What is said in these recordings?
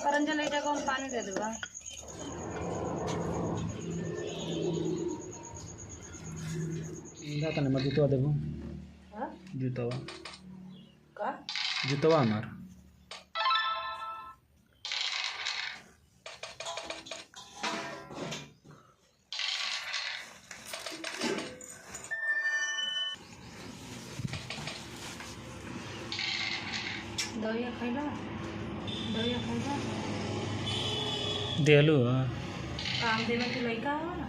करंजल एटा को पानी दे देबा। इंदा कने मत जूतवा देबो। हां जूतवा का जूतवा हमार दवाई खाइला देलू काम देवे के लइका हो ना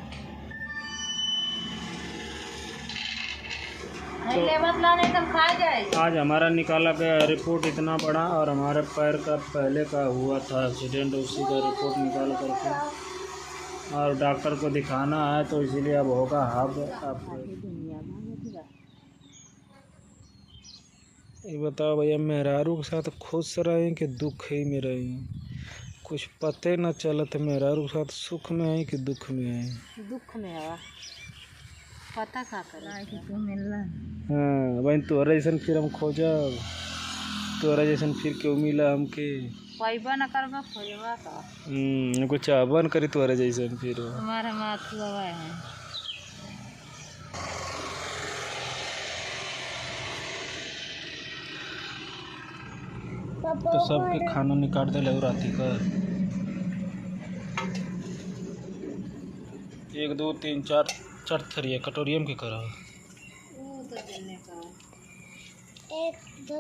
तो लेवत ला नहीं तो खा जाए। आज हमारा निकाला गया रिपोर्ट इतना बड़ा और हमारे पैर का पहले का हुआ था एक्सीडेंट, उसी का रिपोर्ट निकाल करके और डॉक्टर को दिखाना है, तो इसीलिए अब होगा हब। आप ये बताओ भैया, मेहरारू के साथ खुश रहे कि दुख ही में रहे? कुछ पते न चलत मेहरारू के साथ सुख में है कि दुख में है। दुख में है पता का करे कि तू मिलला। हाँ भाई, तोहरा जैसन फिर हम खोजब, तोहरा जैसन फिर क्यों मिला हमके? पैबा न करबा खोजबा का कुछ चाहबन करी तोहरा जैसन फिर। हमारा माथु दवा है। तो सबके खाना निकाल दे ले राती का 1 2 3 4 4 थरिया कटोरियम के करा। वो तो देने का 1 2